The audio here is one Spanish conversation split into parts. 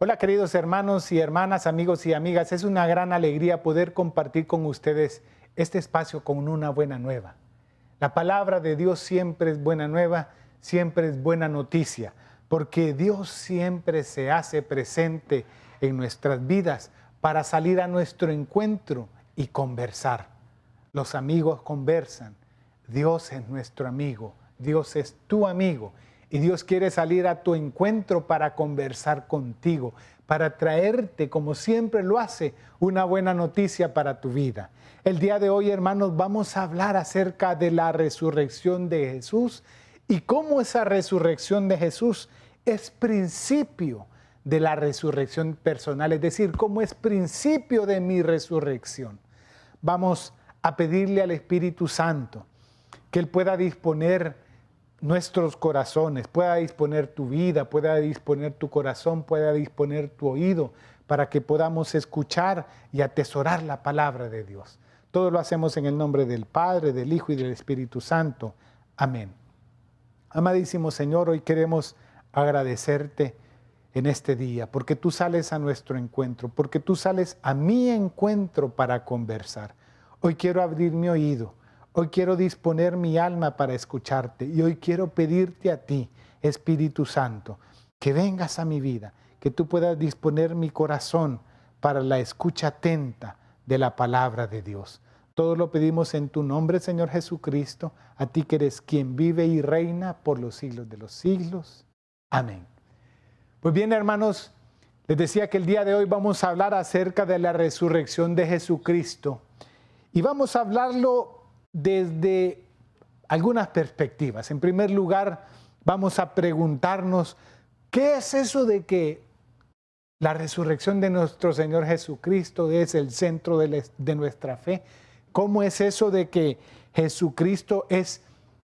Hola queridos hermanos y hermanas, amigos y amigas, es una gran alegría poder compartir con ustedes este espacio con una buena nueva. La palabra de Dios siempre es buena nueva, siempre es buena noticia, porque Dios siempre se hace presente en nuestras vidas para salir a nuestro encuentro y conversar. Los amigos conversan, Dios es nuestro amigo, Dios es tu amigo. Y Dios quiere salir a tu encuentro para conversar contigo, para traerte, como siempre lo hace, una buena noticia para tu vida. El día de hoy, hermanos, vamos a hablar acerca de la resurrección de Jesús y cómo esa resurrección de Jesús es principio de la resurrección personal, es decir, cómo es principio de mi resurrección. Vamos a pedirle al Espíritu Santo que Él pueda disponer nuestros corazones, pueda disponer tu vida, pueda disponer tu corazón, pueda disponer tu oído, para que podamos escuchar y atesorar la palabra de Dios. Todo lo hacemos en el nombre del Padre, del Hijo y del Espíritu Santo. Amén. Amadísimo Señor, hoy queremos agradecerte en este día, porque tú sales a nuestro encuentro, porque tú sales a mi encuentro para conversar. Hoy quiero abrir mi oído. Hoy quiero disponer mi alma para escucharte y hoy quiero pedirte a ti, Espíritu Santo, que vengas a mi vida, que tú puedas disponer mi corazón para la escucha atenta de la palabra de Dios. Todo lo pedimos en tu nombre, Señor Jesucristo, a ti que eres quien vive y reina por los siglos de los siglos. Amén. Pues bien, hermanos, les decía que el día de hoy vamos a hablar acerca de la resurrección de Jesucristo y vamos a hablarlo desde algunas perspectivas. En primer lugar, vamos a preguntarnos, ¿qué es eso de que la resurrección de nuestro Señor Jesucristo es el centro de nuestra fe? ¿Cómo es eso de que Jesucristo es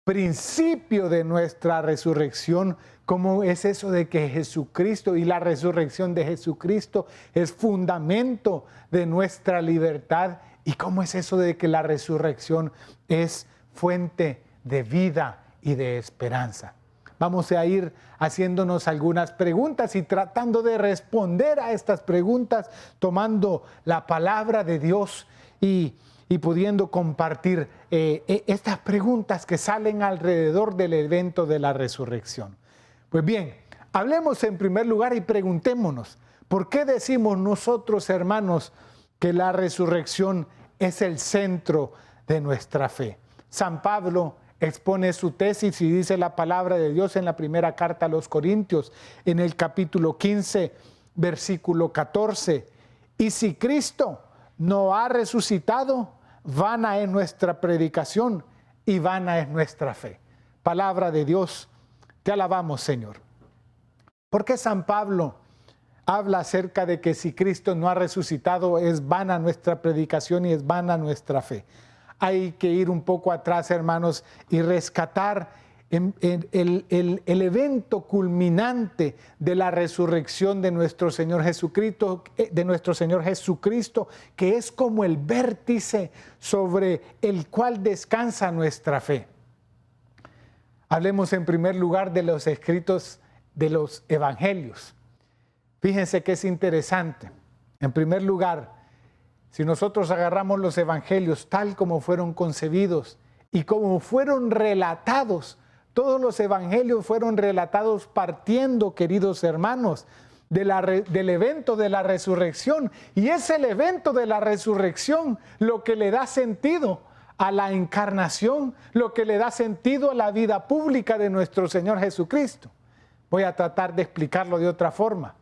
principio de nuestra resurrección? ¿Cómo es eso de que Jesucristo y la resurrección de Jesucristo es fundamento de nuestra libertad? ¿Y cómo es eso de que la resurrección es fuente de vida y de esperanza? Vamos a ir haciéndonos algunas preguntas y tratando de responder a estas preguntas, tomando la palabra de Dios y pudiendo compartir estas preguntas que salen alrededor del evento de la resurrección. Pues bien, hablemos en primer lugar y preguntémonos, ¿por qué decimos nosotros, hermanos, que la resurrección es el centro de nuestra fe? San Pablo expone su tesis y dice la palabra de Dios en la primera carta a los Corintios, en el capítulo 15, versículo 14. Y si Cristo no ha resucitado, vana es nuestra predicación y vana es nuestra fe. Palabra de Dios, te alabamos, Señor. ¿Por qué San Pablo habla acerca de que si Cristo no ha resucitado es vana nuestra predicación y es vana nuestra fe? Hay que ir un poco atrás, hermanos, y rescatar el evento culminante de la resurrección de nuestro Señor Jesucristo, que es como el vértice sobre el cual descansa nuestra fe. Hablemos en primer lugar de los escritos de los evangelios. Fíjense que es interesante. En primer lugar, si nosotros agarramos los evangelios tal como fueron concebidos y como fueron relatados, todos los evangelios fueron relatados partiendo, queridos hermanos, del evento de la resurrección. Y es el evento de la resurrección lo que le da sentido a la encarnación, lo que le da sentido a la vida pública de nuestro Señor Jesucristo. Voy a tratar de explicarlo de otra forma.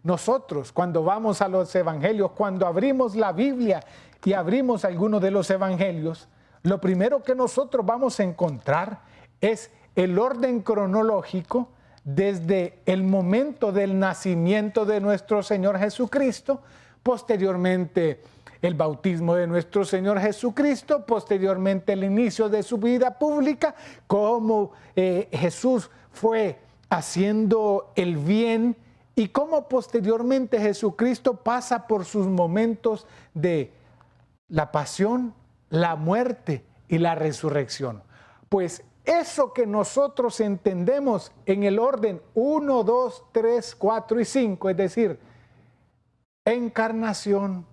Nosotros, cuando vamos a los evangelios, cuando abrimos la Biblia y abrimos alguno de los evangelios, lo primero que nosotros vamos a encontrar es el orden cronológico desde el momento del nacimiento de nuestro Señor Jesucristo, posteriormente el bautismo de nuestro Señor Jesucristo, posteriormente el inicio de su vida pública, cómo Jesús fue haciendo el bien y cómo posteriormente Jesucristo pasa por sus momentos de la pasión, la muerte y la resurrección. Pues eso que nosotros entendemos en el orden 1, 2, 3, 4 y 5, es decir, encarnación,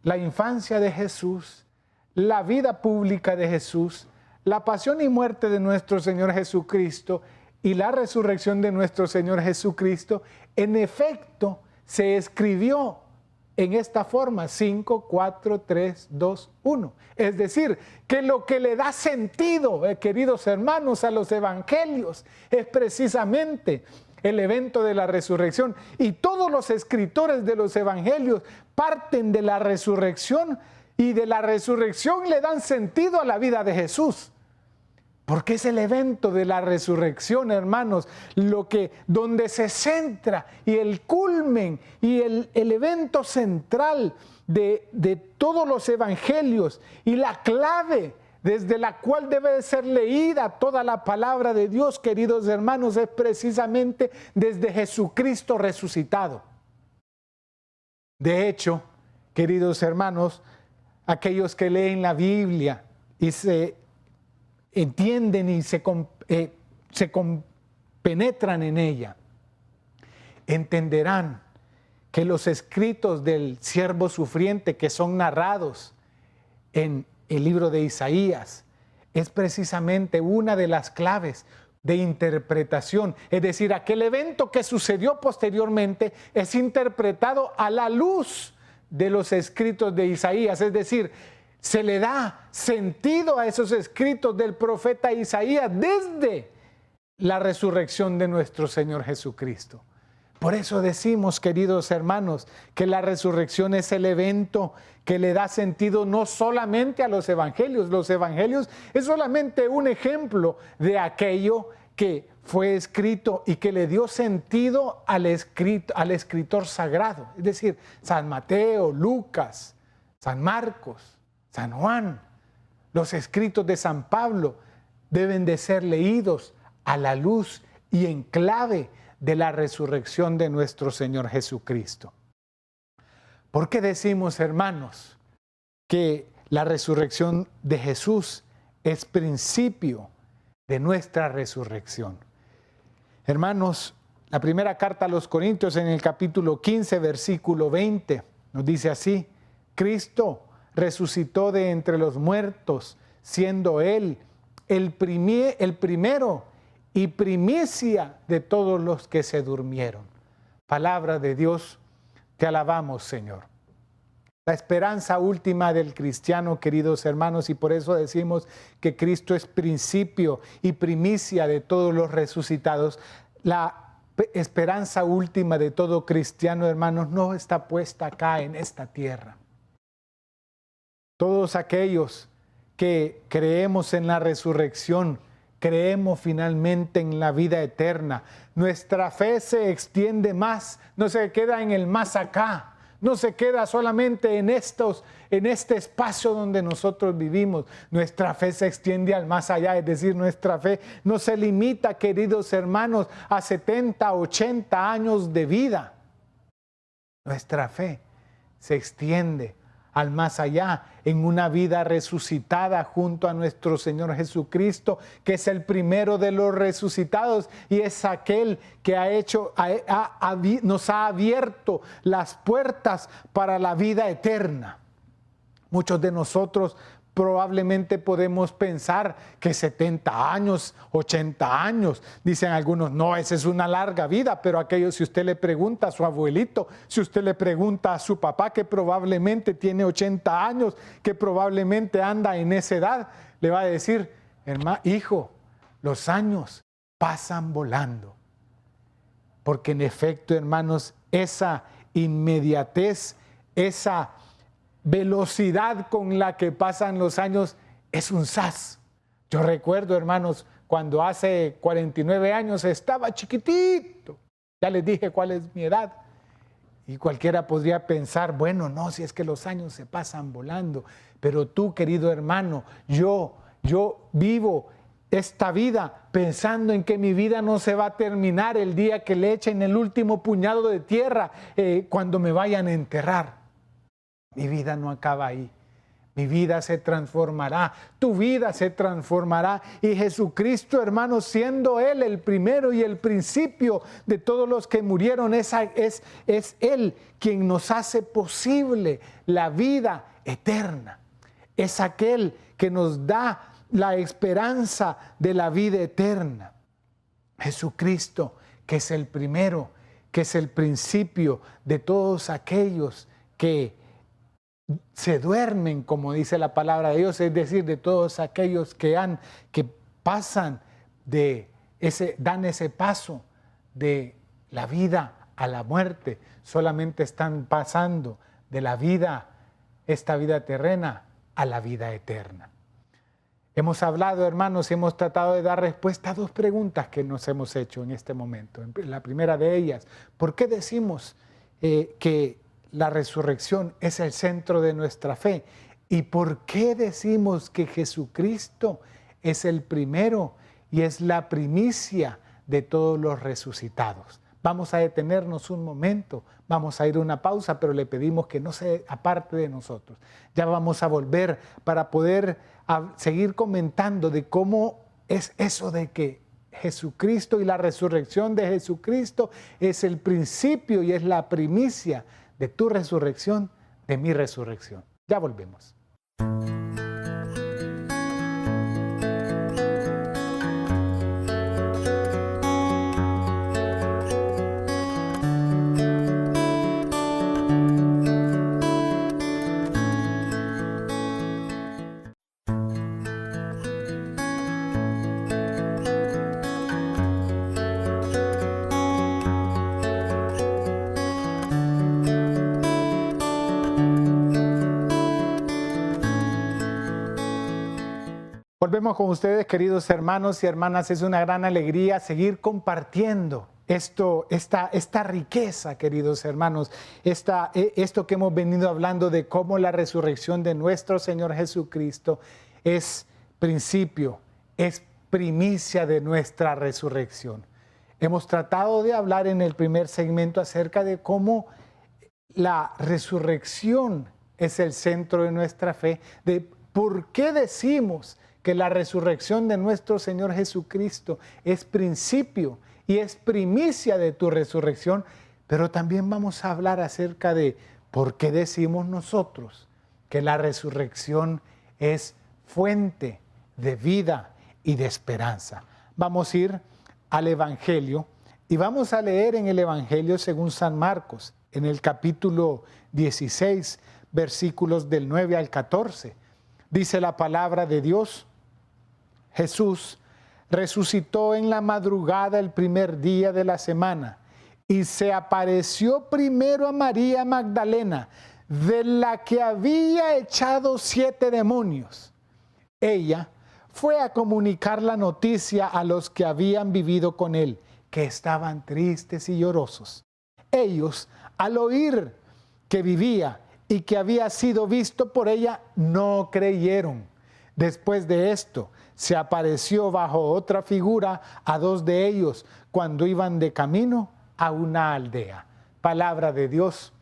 la infancia de Jesús, la vida pública de Jesús, la pasión y muerte de nuestro Señor Jesucristo y la resurrección de nuestro Señor Jesucristo, en efecto, se escribió en esta forma, 5, 4, 3, 2, 1. Es decir, que lo que le da sentido, queridos hermanos, a los evangelios es precisamente el evento de la resurrección. Y todos los escritores de los evangelios parten de la resurrección y de la resurrección le dan sentido a la vida de Jesús. Porque es el evento de la resurrección, hermanos, donde se centra y el culmen y el evento central de todos los evangelios y la clave desde la cual debe de ser leída toda la palabra de Dios, queridos hermanos, es precisamente desde Jesucristo resucitado. De hecho, queridos hermanos, aquellos que leen la Biblia y se entienden y se compenetran en ella, entenderán que los escritos del siervo sufriente que son narrados en el libro de Isaías es precisamente una de las claves de interpretación. Es decir, aquel evento que sucedió posteriormente es interpretado a la luz de los escritos de Isaías. Es decir, se le da sentido a esos escritos del profeta Isaías desde la resurrección de nuestro Señor Jesucristo. Por eso decimos, queridos hermanos, que la resurrección es el evento que le da sentido no solamente a los evangelios. Los evangelios es solamente un ejemplo de aquello que fue escrito y que le dio sentido al escritor sagrado. Es decir, San Mateo, Lucas, San Marcos, San Juan, los escritos de San Pablo deben de ser leídos a la luz y en clave de la resurrección de nuestro Señor Jesucristo. ¿Por qué decimos, hermanos, que la resurrección de Jesús es principio de nuestra resurrección? Hermanos, la primera carta a los Corintios en el capítulo 15, versículo 20, nos dice así: Cristo resucitó de entre los muertos, siendo Él el primero y primicia de todos los que se durmieron. Palabra de Dios, te alabamos, Señor. La esperanza última del cristiano, queridos hermanos, y por eso decimos que Cristo es principio y primicia de todos los resucitados. La esperanza última de todo cristiano, hermanos, no está puesta acá en esta tierra. Todos aquellos que creemos en la resurrección, creemos finalmente en la vida eterna. Nuestra fe se extiende más, no se queda en el más acá, no se queda solamente en este espacio donde nosotros vivimos. Nuestra fe se extiende al más allá, es decir, nuestra fe no se limita, queridos hermanos, a 70, 80 años de vida. Nuestra fe se extiende al más allá, en una vida resucitada junto a nuestro Señor Jesucristo, que es el primero de los resucitados y es aquel que nos ha abierto las puertas para la vida eterna. Muchos de nosotros probablemente podemos pensar que 70 años, 80 años, dicen algunos, no, esa es una larga vida, pero aquellos, si usted le pregunta a su abuelito, si usted le pregunta a su papá que probablemente tiene 80 años, que probablemente anda en esa edad, le va a decir, hijo, los años pasan volando. Porque en efecto, hermanos, esa inmediatez, esa velocidad con la que pasan los años es un zas. Yo recuerdo, hermanos, cuando hace 49 años estaba chiquitito. Ya les dije cuál es mi edad. Y cualquiera podría pensar, bueno, no, si es que los años se pasan volando. Pero tú, querido hermano, yo vivo esta vida pensando en que mi vida no se va a terminar el día que le echen el último puñado de tierra cuando me vayan a enterrar. Mi vida no acaba ahí. mi vida se transformará, tu vida se transformará. Y Jesucristo, hermanos, siendo Él el primero y el principio de todos los que murieron, es Él quien nos hace posible la vida eterna. Es aquel que nos da la esperanza de la vida eterna. Jesucristo, que es el primero, que es el principio de todos aquellos que se duermen, como dice la palabra de Dios, es decir, de todos aquellos que pasan dan ese paso de la vida a la muerte, solamente están pasando de la vida, esta vida terrena, a la vida eterna. Hemos hablado, hermanos, y hemos tratado de dar respuesta a dos preguntas que nos hemos hecho en este momento. La primera de ellas, ¿por qué decimos que la resurrección es el centro de nuestra fe? ¿Y por qué decimos que Jesucristo es el primero y es la primicia de todos los resucitados? Vamos a detenernos un momento, vamos a ir a una pausa, pero le pedimos que no se aparte de nosotros. Ya vamos a volver para poder seguir comentando de cómo es eso de que Jesucristo y la resurrección de Jesucristo es el principio y es la primicia de tu resurrección, de mi resurrección. Ya volvemos. Volvemos con ustedes, queridos hermanos y hermanas. Es una gran alegría seguir compartiendo esta riqueza, queridos hermanos, esto que hemos venido hablando de cómo la resurrección de nuestro Señor Jesucristo es principio, es primicia de nuestra resurrección. Hemos tratado de hablar en el primer segmento acerca de cómo la resurrección es el centro de nuestra fe, de por qué decimos que la resurrección de nuestro Señor Jesucristo es principio y es primicia de tu resurrección, pero también vamos a hablar acerca de por qué decimos nosotros que la resurrección es fuente de vida y de esperanza. Vamos a ir al Evangelio y vamos a leer en el Evangelio según San Marcos, en el capítulo 16, versículos del 9 al 14. Dice la palabra de Dios: Jesús resucitó en la madrugada el primer día de la semana y se apareció primero a María Magdalena, de la que había echado 7 demonios. Ella fue a comunicar la noticia a los que habían vivido con él, que estaban tristes y llorosos. Ellos, al oír que vivía y que había sido visto por ella, no creyeron. Después de esto, se apareció bajo otra figura a 2 de ellos cuando iban de camino a una aldea. Palabra de Dios,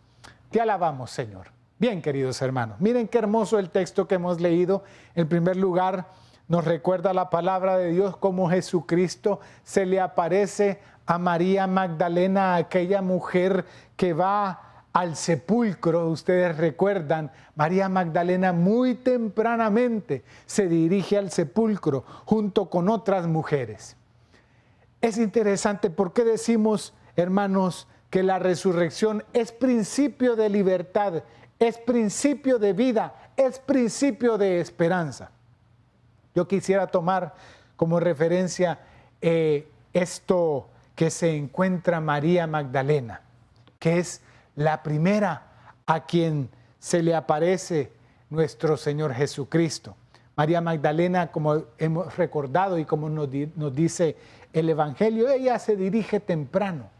te alabamos, Señor. Bien, queridos hermanos, miren qué hermoso el texto que hemos leído. En primer lugar, nos recuerda la palabra de Dios cómo Jesucristo se le aparece a María Magdalena, aquella mujer que va al sepulcro. Ustedes recuerdan, María Magdalena muy tempranamente se dirige al sepulcro junto con otras mujeres. Es interesante porque decimos, hermanos, que la resurrección es principio de libertad, es principio de vida, es principio de esperanza. Yo quisiera tomar como referencia esto que se encuentra María Magdalena, que es la primera a quien se le aparece nuestro Señor Jesucristo. María Magdalena, como hemos recordado y como nos dice el Evangelio, ella se dirige temprano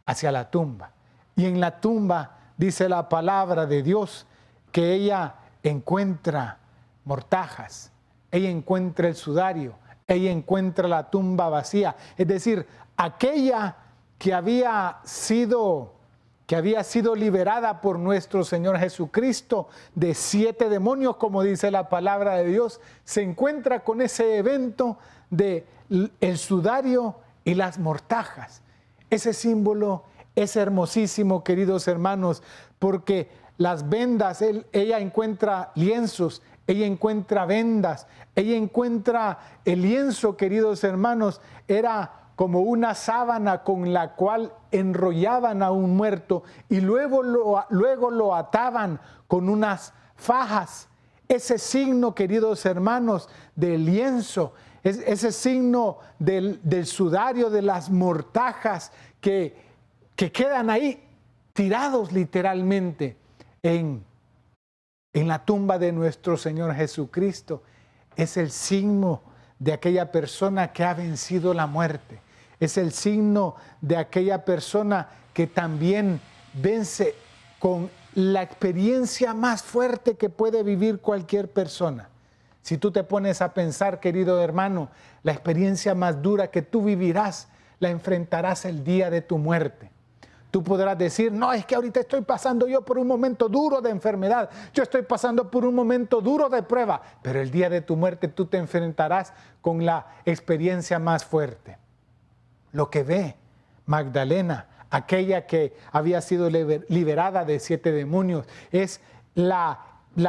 hacia la tumba. Y en la tumba dice la palabra de Dios que ella encuentra mortajas, ella encuentra el sudario, ella encuentra la tumba vacía. Es decir, aquella que había sido que había sido liberada por nuestro Señor Jesucristo de 7 demonios, como dice la palabra de Dios, se encuentra con ese evento de el sudario y las mortajas. Ese símbolo es hermosísimo, queridos hermanos, porque las vendas, ella encuentra lienzos, ella encuentra vendas, ella encuentra el lienzo, queridos hermanos, era como una sábana con la cual enrollaban a un muerto y luego lo ataban con unas fajas. Ese signo, queridos hermanos, del lienzo, ese signo del sudario, de las mortajas que quedan ahí tirados literalmente en la tumba de nuestro Señor Jesucristo, es el signo de aquella persona que ha vencido la muerte. Es el signo de aquella persona que también vence con la experiencia más fuerte que puede vivir cualquier persona. Si tú te pones a pensar, querido hermano, la experiencia más dura que tú vivirás, la enfrentarás el día de tu muerte. Tú podrás decir, no, es que ahorita estoy pasando yo por un momento duro de enfermedad, yo estoy pasando por un momento duro de prueba, pero el día de tu muerte tú te enfrentarás con la experiencia más fuerte. Lo que ve Magdalena, aquella que había sido liberada de 7 demonios, es la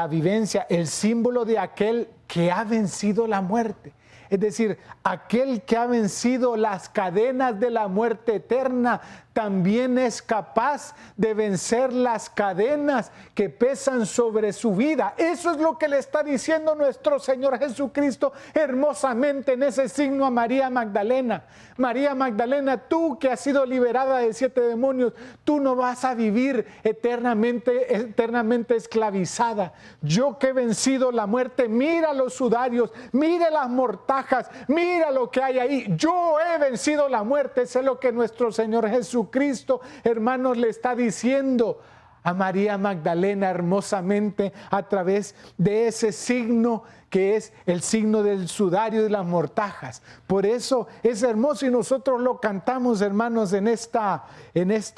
vivencia, el símbolo de aquel que ha vencido la muerte. Es decir, aquel que ha vencido las cadenas de la muerte eterna también es capaz de vencer las cadenas que pesan sobre su vida. Eso es lo que le está diciendo nuestro Señor Jesucristo hermosamente en ese signo a María Magdalena. María Magdalena, tú que has sido liberada de 7 demonios, tú no vas a vivir eternamente esclavizada. Yo que he vencido la muerte, mira los sudarios, mira las mortajas, mira lo que hay ahí. Yo he vencido la muerte. Eso es lo que nuestro Señor Jesucristo, hermanos, le está diciendo a María Magdalena hermosamente a través de ese signo que es el signo del sudario y las mortajas. Por eso es hermoso y nosotros lo cantamos, hermanos, en esta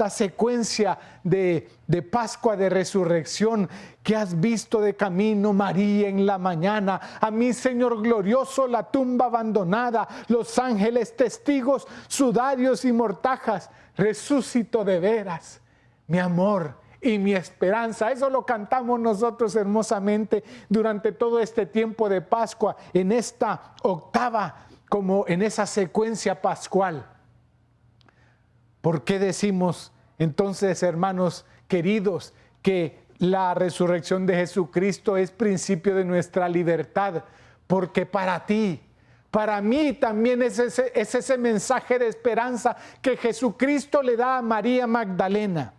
secuencia de Pascua de Resurrección, que has visto de camino, María, en la mañana. A mí, Señor glorioso, la tumba abandonada, los ángeles testigos, sudarios y mortajas, resucitó de veras, mi amor y mi esperanza. Eso lo cantamos nosotros hermosamente durante todo este tiempo de Pascua, en esta octava, como en esa secuencia pascual. ¿Por qué decimos entonces, hermanos queridos, que la resurrección de Jesucristo es principio de nuestra libertad? Porque para ti, para mí también es ese mensaje de esperanza que Jesucristo le da a María Magdalena.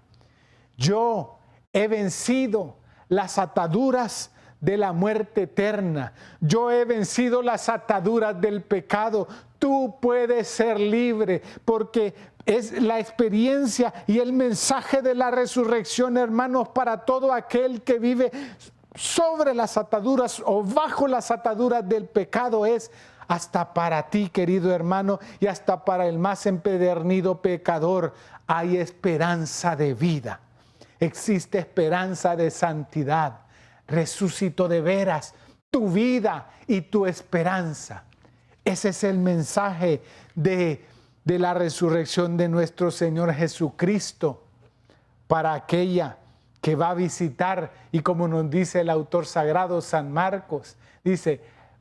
Yo he vencido las ataduras de la muerte eterna. Yo he vencido las ataduras del pecado. Tú puedes ser libre porque es la experiencia y el mensaje de la resurrección, hermanos, para todo aquel que vive sobre las ataduras o bajo las ataduras del pecado. Es hasta para ti, querido hermano, y hasta para el más empedernido pecador hay esperanza de vida. Existe esperanza de santidad. Resucitó de veras tu vida y tu esperanza. Ese es el mensaje de la resurrección de nuestro Señor Jesucristo para aquella que va a visitar, y como nos dice el autor sagrado San Marcos, dice,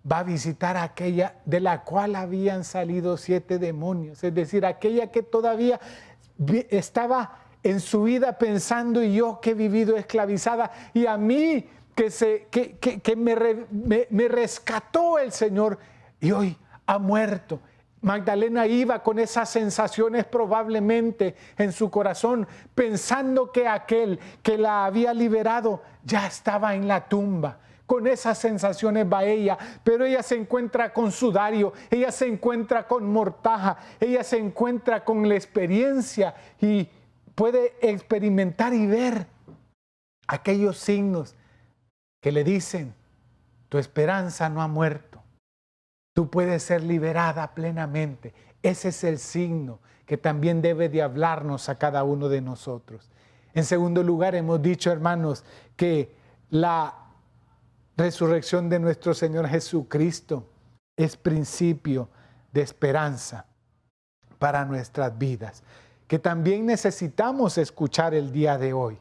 va a visitar a aquella de la cual habían salido 7 demonios, es decir, aquella que todavía estaba en su vida pensando, y yo que he vivido esclavizada, y a mí que me rescató el Señor, y hoy ha muerto. Magdalena iba con esas sensaciones probablemente en su corazón, pensando que aquel que la había liberado ya estaba en la tumba. Con esas sensaciones va ella, pero ella se encuentra con sudario, ella se encuentra con mortaja, ella se encuentra con la experiencia y puede experimentar y ver aquellos signos que le dicen, tu esperanza no ha muerto, tú puedes ser liberada plenamente. Ese es el signo que también debe de hablarnos a cada uno de nosotros. En segundo lugar, hemos dicho, hermanos, que la resurrección de nuestro Señor Jesucristo es principio de esperanza para nuestras vidas, que también necesitamos escuchar el día de hoy.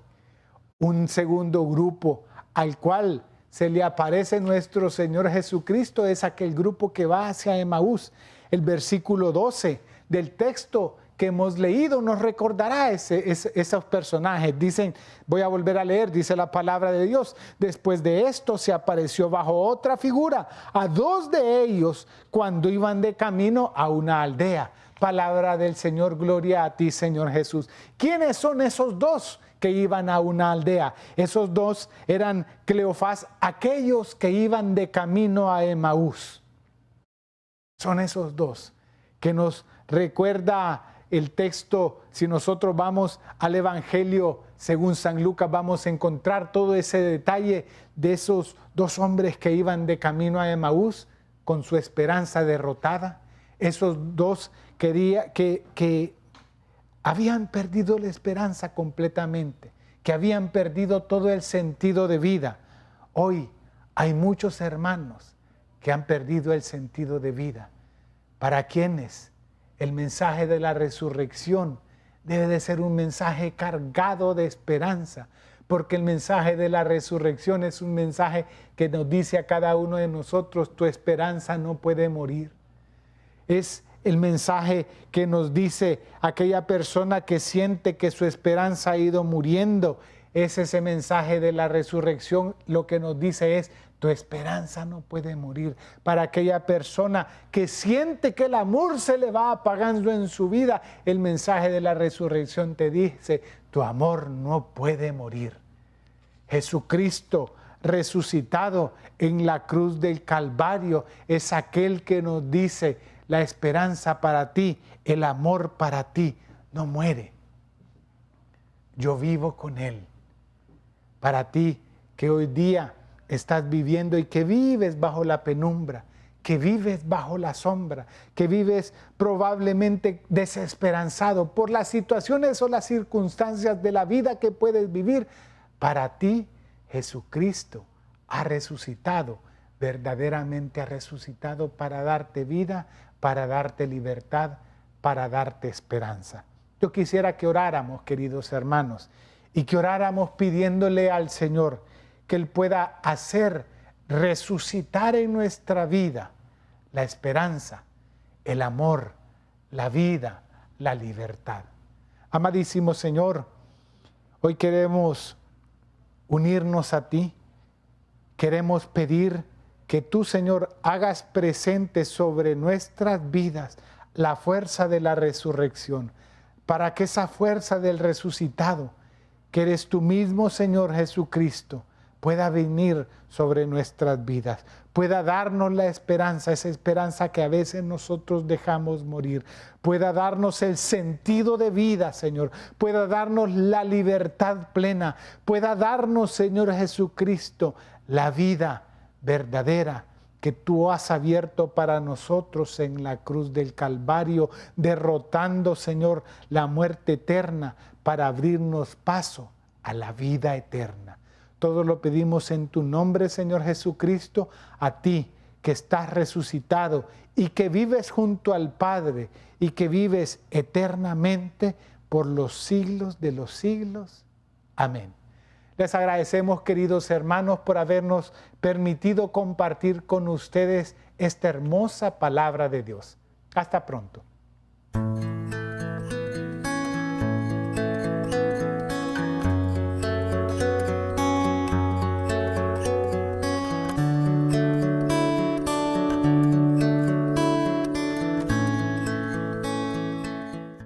Un segundo grupo al cual se le aparece nuestro Señor Jesucristo es aquel grupo que va hacia Emaús. El versículo 12 del texto que hemos leído nos recordará esos personajes. Dicen, voy a volver a leer, dice la palabra de Dios: después de esto se apareció bajo otra figura a dos de ellos cuando iban de camino a una aldea. Palabra del Señor, gloria a ti, Señor Jesús. ¿Quiénes son esos dos que iban a una aldea? Esos dos eran Cleofás, aquellos que iban de camino a Emaús. Son esos dos que nos recuerda el texto. Si nosotros vamos al Evangelio según San Lucas, vamos a encontrar todo ese detalle de esos dos hombres que iban de camino a Emaús con su esperanza derrotada. Esos dos que habían perdido la esperanza completamente, que habían perdido todo el sentido de vida. Hoy hay muchos hermanos que han perdido el sentido de vida, para quienes el mensaje de la resurrección debe de ser un mensaje cargado de esperanza, porque el mensaje de la resurrección es un mensaje que nos dice a cada uno de nosotros: tu esperanza no puede morir. Es el mensaje que nos dice aquella persona que siente que su esperanza ha ido muriendo. Es ese mensaje de la resurrección, lo que nos dice es: tu esperanza no puede morir. Para aquella persona que siente que el amor se le va apagando en su vida, el mensaje de la resurrección te dice: tu amor no puede morir. Jesucristo resucitado en la cruz del Calvario es aquel que nos dice: la esperanza para ti, el amor para ti no muere. Yo vivo con Él. Para ti que hoy día estás viviendo y que vives bajo la penumbra, que vives bajo la sombra, que vives probablemente desesperanzado por las situaciones o las circunstancias de la vida que puedes vivir, para ti Jesucristo ha resucitado, verdaderamente ha resucitado para darte vida, para darte libertad, para darte esperanza. Yo quisiera que oráramos, queridos hermanos, y que oráramos pidiéndole al Señor que Él pueda hacer resucitar en nuestra vida la esperanza, el amor, la vida, la libertad. Amadísimo Señor, hoy queremos unirnos a ti, queremos pedir que tú, Señor, hagas presente sobre nuestras vidas la fuerza de la resurrección, para que esa fuerza del resucitado, que eres tú mismo, Señor Jesucristo, pueda venir sobre nuestras vidas, pueda darnos la esperanza, esa esperanza que a veces nosotros dejamos morir, pueda darnos el sentido de vida, Señor, pueda darnos la libertad plena, pueda darnos, Señor Jesucristo, la vida verdadera que tú has abierto para nosotros en la cruz del Calvario, derrotando, Señor, la muerte eterna para abrirnos paso a la vida eterna. Todo lo pedimos en tu nombre, Señor Jesucristo, a ti que estás resucitado y que vives junto al Padre y que vives eternamente por los siglos de los siglos. Amén. Les agradecemos, queridos hermanos, por habernos permitido compartir con ustedes esta hermosa palabra de Dios. Hasta pronto.